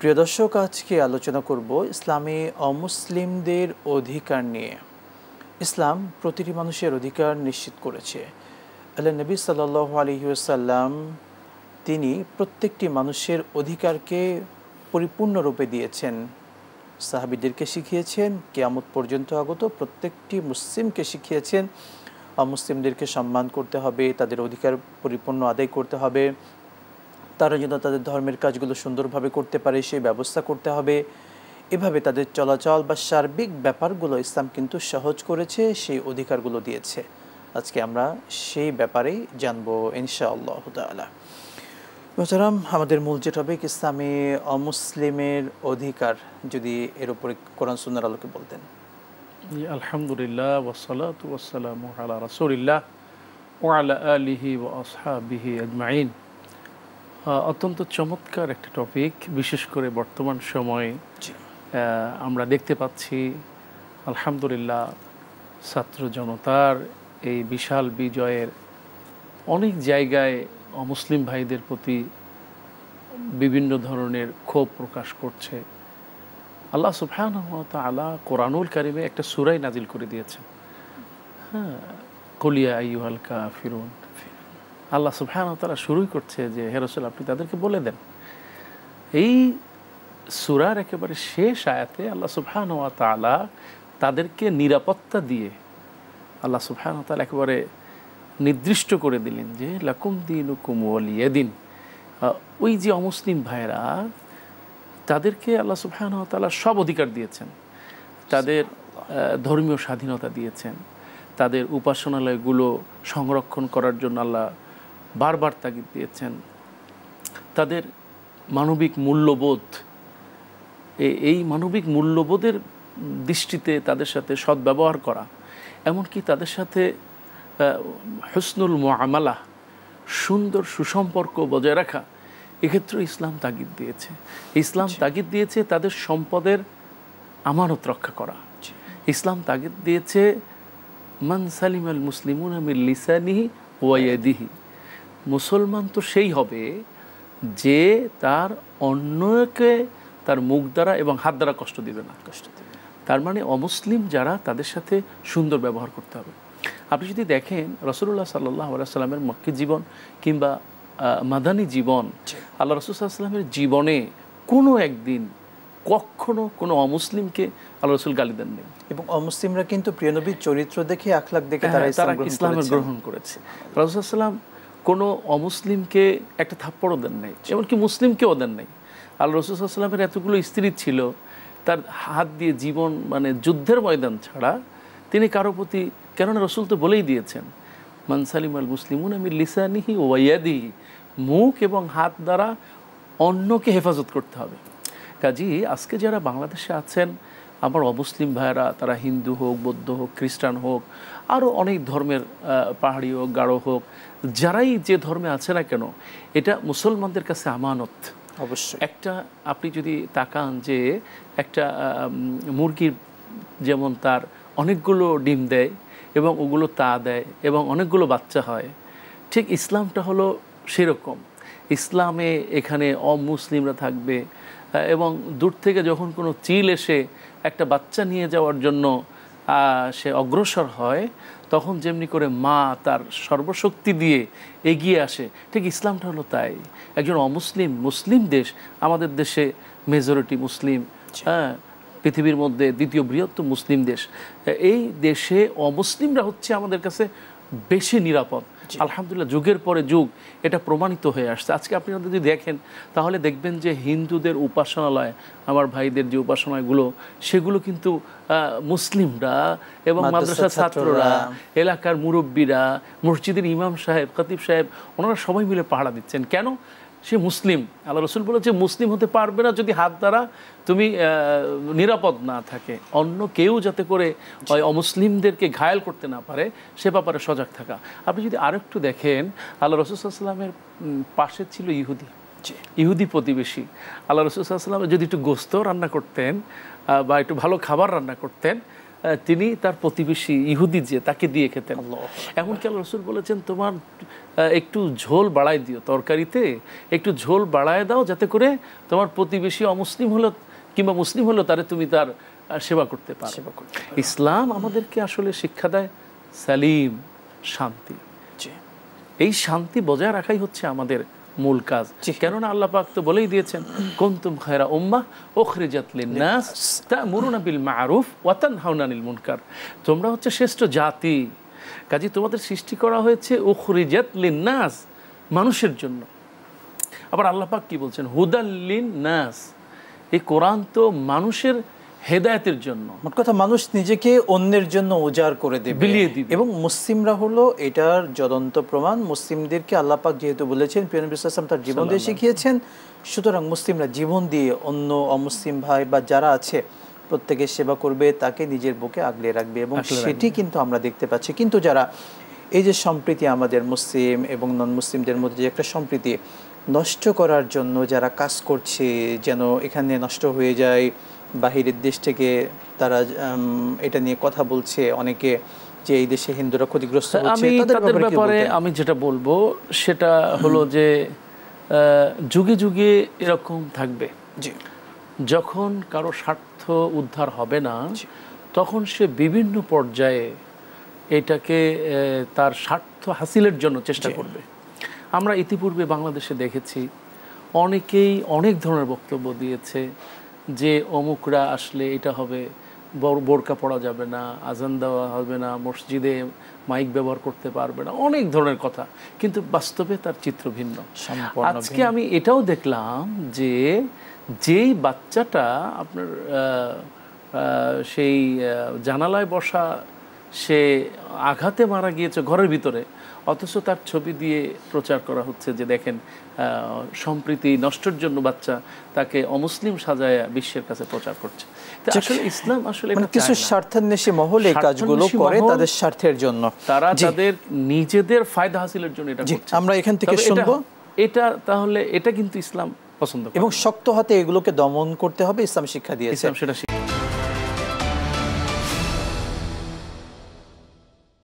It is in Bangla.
প্রিয় দর্শক, আজকে আলোচনা করব ইসলামে অমুসলিমদের অধিকার নিয়ে। ইসলাম প্রতিটি মানুষের অধিকার নিশ্চিত করেছে। আল্লাহ নবী সাল্লাল্লাহু আলাইহি ওয়াসাল্লাম তিনি প্রত্যেকটি মানুষের অধিকারকে পরিপূর্ণরূপে দিয়েছেন। সাহাবীদেরকে শিখিয়েছেন, কিয়ামত পর্যন্ত আগত প্রত্যেকটি মুসলিমকে শিখিয়েছেন অমুসলিমদেরকে সম্মান করতে হবে, তাদের অধিকার পরিপূর্ণ আদায় করতে হবে, তারা যেন তাদের ধর্মের কাজগুলো সুন্দরভাবে করতে পারে সেই ব্যবস্থা করতে হবে। এভাবে তাদের চলাচল বা সার্বিক ব্যাপারগুলো ইসলাম কিন্তু সহজ করেছে, সেই অধিকারগুলো দিয়েছে। আজকে আমরা সেই ব্যাপারেই জানবো ইনশাআল্লাহ তাআলা। মোহতারাম, আমাদের মূল যে টপিক ইসলামে অমুসলিমের অধিকার, যদি এর উপরে কোরআন সুন্নাহর আলোকে বলতেন। আলহামদুলিল্লাহ ওয়াসসালাতু ওয়াসসালামু আলা রাসূলিল্লাহ ওয়া আলা আলিহি ওয়া আসহাবিহি আজমাইন। অত্যন্ত চমৎকার একটা টপিক, বিশেষ করে বর্তমান সময়ে আমরা দেখতে পাচ্ছি আলহামদুলিল্লাহ ছাত্র জনতার এই বিশাল বিজয়ের অনেক জায়গায় অমুসলিম ভাইদের প্রতি বিভিন্ন ধরনের ক্ষোভ প্রকাশ করছে। আল্লাহ সুবহানাহু ওয়া তাআলা কোরআনুল কারিমে একটা সূরা নাজিল করে দিয়েছেন। কুল ইয়া আইয়ুহাল কাফিরুন। আল্লাহ সুবহানাহু ওয়া তাআলা শুরুই করছে যে হে রাসূল, আপনি তাদেরকে বলে দেন। এই সূরার একেবারে শেষ আয়াতে আল্লাহ সুবহানাহু ওয়া তাআলা তাদেরকে নিরাপত্তা দিয়ে আল্লাহ সুবহানাহু ওয়া তাআলা একেবারে নির্দিষ্ট করে দিলেন যে লাকুম দীনুকুম ওয়ালিয়া দিন। ওই যে অমুসলিম ভাইরা, তাদেরকে আল্লাহ সুবহানাহু ওয়া তাআলা সব অধিকার দিয়েছেন। তাদের ধর্মীয় স্বাধীনতা দিয়েছেন, তাদের উপাসনালয়গুলো সংরক্ষণ করার জন্য আল্লাহ বারবার তাগিদ দিয়েছেন। তাদের মানবিক মূল্যবোধ, এই মানবিক মূল্যবোধের দৃষ্টিতে তাদের সাথে সদ্ব্যবহার করা, এমনকি তাদের সাথে হুসনুল মুআমালা, সুন্দর সুসম্পর্ক বজায় রাখা, এক্ষেত্রে ইসলাম তাগিদ দিয়েছে। ইসলাম তাগিদ দিয়েছে তাদের সম্পদের আমানত রক্ষা করা। ইসলাম তাগিদ দিয়েছে মান সালিমাল মুসলিমুনা মিন লিসানিহি ওয়া ইয়াদিহি। মুসলমান তো সেই হবে যে তার অন্যকে তার মুখ দ্বারা এবং হাত দ্বারা কষ্ট দিবে না। তার মানে অমুসলিম যারা, তাদের সাথে সুন্দর ব্যবহার করতে হবে। আপনি যদি দেখেন রাসূলুল্লাহ সাল্লাল্লাহু আলাইহি ওয়াসাল্লামের মক্কি জীবন কিংবা মাদানী জীবন, আল্লাহ রাসূল সাল্লাল্লাহু আলাইহি ওয়াসাল্লামের জীবনে কোনো একদিন কখনো কোনো অমুসলিমকে আল্লাহ রাসূল গালি দেন নেই। এবং অমুসলিমরা কিন্তু প্রিয় নবীর চরিত্র দেখে, আখলাক দেখে তারা ইসলামের গ্রহণ করেছে। রাসূল সাল্লাল্লাহু কোনো অমুসলিমকে একটা থাপ্পড়ও দেন নাই, এমনকি মুসলিমকেও দেন নাই। আল্লাহ রাসূল সাল্লাল্লাহু আলাইহি ওয়াসাল্লামের এতগুলো স্ত্রী ছিল, তার হাত দিয়ে জীবন, মানে যুদ্ধের ময়দান ছাড়া তিনি কারো প্রতি, কেননা রাসূল তো বলেই দিয়েছেন মান সালিমাল মুসলিমুনা মিন লিসানিহি ওয়া ইয়াদিহি, মুখ এবং হাত দ্বারা অন্যকে হেফাজত করতে হবে। কাজেই আজকে যারা বাংলাদেশে আছেন আমার অমুসলিম ভাইয়েরা, তারা হিন্দু হোক, বৌদ্ধ হোক, খ্রিস্টান হোক, আরও অনেক ধর্মের, পাহাড়ি হোক, গারো হোক, যারাই যে ধর্মে আছে না কেন, এটা মুসলমানদের কাছে আমানত। অবশ্যই একটা আপনি যদি তাকান যে একটা মুরগির যেমন তার অনেকগুলো ডিম দেয় এবং ওগুলো তা দেয় এবং অনেকগুলো বাচ্চা হয়, ঠিক ইসলামটা হলো সেরকম। ইসলামে এখানে অমুসলিমরা থাকবে এবং দূর থেকে যখন কোনো চিল এসে একটা বাচ্চা নিয়ে যাওয়ার জন্য সে অগ্রসর হয়, তখন যেমনি করে মা তার সর্বশক্তি দিয়ে এগিয়ে আসে, ঠিক ইসলামটা হলো তাই। একজন অমুসলিম, মুসলিম দেশ, আমাদের দেশে মেজরিটি মুসলিম, পৃথিবীর মধ্যে দ্বিতীয় বৃহত্তম মুসলিম দেশ, এই দেশে অমুসলিমরা হচ্ছে আমাদের কাছে বেশি নিরাপদ। আলহামদুলিল্লাহ, যুগের পরে যুগ এটা প্রমাণিত হয়ে আসছে। আজকে আপনি যদি দেখেন তাহলে দেখবেন যে হিন্দুদের উপাসনালয়, আমার ভাইদের যে উপাসনালয়গুলো, সেগুলো কিন্তু মুসলিমরা এবং মাদ্রাসার ছাত্ররা, এলাকার মুরব্বীরা, মসজিদের ইমাম সাহেব, খতিব সাহেব, ওনারা সবাই মিলে পাহারা দিচ্ছেন। কেন? সে মুসলিম। আল্লাহ রাসূল বলেছে মুসলিম হতে পারবে না যদি হাত দ্বারা তুমি নিরাপদ না থাকে, অন্য কেউ যাতে করে অমুসলিমদেরকে ঘায়েল করতে না পারে সে ব্যাপারে সজাগ থাকা। আপনি যদি আরেকটু দেখেন, আল্লাহ রাসূল সাল্লাল্লাহু আলাইহি ওয়াসাল্লামের পাশে ছিল ইহুদি প্রতিবেশী। আল্লাহ রাসূল সাল্লাল্লাহু আলাইহি ওয়াসাল্লাম যদি একটু গোস্ত রান্না করতেন বা একটু ভালো খাবার রান্না করতেন, তিনি তার প্রতিবেশী ইহুদি যে তাকে দিয়ে খেতেন। এমনকি আল্লাহ রাসূল বলেছেন তোমার একটু ঝোল বাড়ায় দিও, তরকারিতে একটু ঝোল বাড়ায় দাও, যাতে করে তোমার প্রতিবেশী অমুসলিম হলো কিংবা মুসলিম হলো তারে তুমি তার সেবা করতে পারো। ইসলাম আমাদেরকে আসলে শিক্ষা দেয় সালিম, শান্তি। এই শান্তি বজায় রাখাই হচ্ছে আমাদের মূল কাজ। কেননা আল্লাহ পাক তো বলেই দিয়েছেন কুনতুম খায়রা উম্মাহ উখরিজাত লিন-নাস তা'মুরুনা বিল মা'রুফ ওয়া তানহাউনা আনিল মুনকার। তোমরা হচ্ছে শ্রেষ্ঠ জাতি, কাজেই তোমাদের সৃষ্টি করা হয়েছে উখরিজাত লিন-নাস, মানুষের জন্য। আবার আল্লাহ পাক কি বলছেন হুদাল লিন-নাস, এই কোরআন তো মানুষের হেদায়েতের জন্য। মোট কথা মানুষ নিজেকে অন্যের জন্য উজাড় করে দেবে, বিলিয়ে দিবে। এবং মুসলিমরা হলো এটার জ্বলন্ত প্রমাণ। মুসলিমদেরকে আল্লাহ পাক যেহেতু বলেছেন, প্রিয় নবী সাল্লাল্লাহু আলাইহি ওয়াসাল্লাম তার জীবন দিয়ে শিখিয়েছেন, সুতরাং মুসলিমরা জীবন দিয়ে অন্য অমুসলিম ভাই বা যারা আছে প্রত্যেকের সেবা করবে, তাকে নিজের বুকে আগলে রাখবে, এবং সেটি কিন্তু আমরা দেখতে পাচ্ছি। কিন্তু যারা এই যে সম্প্রীতি আমাদের মুসলিম এবং নন মুসলিমদের মধ্যে যে একটা সম্প্রীতি নষ্ট করার জন্য যারা কাজ করছে, যেন এখানে নষ্ট হয়ে যায়, বাহিরের দেশ থেকে তারা এটা নিয়ে কথা বলছে অনেকে, যে এই দেশে হিন্দুরা ক্ষতিগ্রস্ত হচ্ছে, তাদের ব্যাপারে আমি যেটা বলবো সেটা হলো যে যুগে যুগে এরকম থাকবে। যখন কারো স্বার্থ উদ্ধার হবে না, তখন সে বিভিন্ন পর্যায়ে এটাকে তার স্বার্থ হাসিলের জন্য চেষ্টা করবে। আমরা ইতিপূর্বে বাংলাদেশে দেখেছি অনেকেই অনেক ধরনের বক্তব্য দিয়েছে যে অমুকরা আসলে এটা হবে, বোরকা পরা যাবে না, আজান দেওয়া হবে না, মসজিদে মাইক ব্যবহার করতে পারবে না, অনেক ধরনের কথা, কিন্তু বাস্তবে তার চিত্র ভিন্ন। আজকে আমি এটাও দেখলাম যে যেই বাচ্চাটা আপনার সেই জানালায় বসা, সে আঘাতে মারা গিয়েছে ঘরের ভিতরে, অথচ তার ছবি দিয়ে প্রচার করা হচ্ছে যে দেখেন সম্প্রীতি নষ্টের জন্য বাচ্চা তাকে অমুসলিম সাজায় বিশ্বের কাছে প্রচার করছে। আসলে ইসলাম আসলে কিছু স্বার্থান্বেষী মহল এই কাজগুলো করে তাদের স্বার্থের জন্য, তারা তাদের নিজেদের ফায়দা হাসিলের জন্য এটা করছে। আমরা এখান থেকে শুনবো এটা, তাহলে এটা কিন্তু ইসলাম পছন্দ করে এবং শক্ত হাতে এগুলোকে দমন করতে হবে, ইসলাম শিক্ষা দিয়েছে। ইসলাম সেটা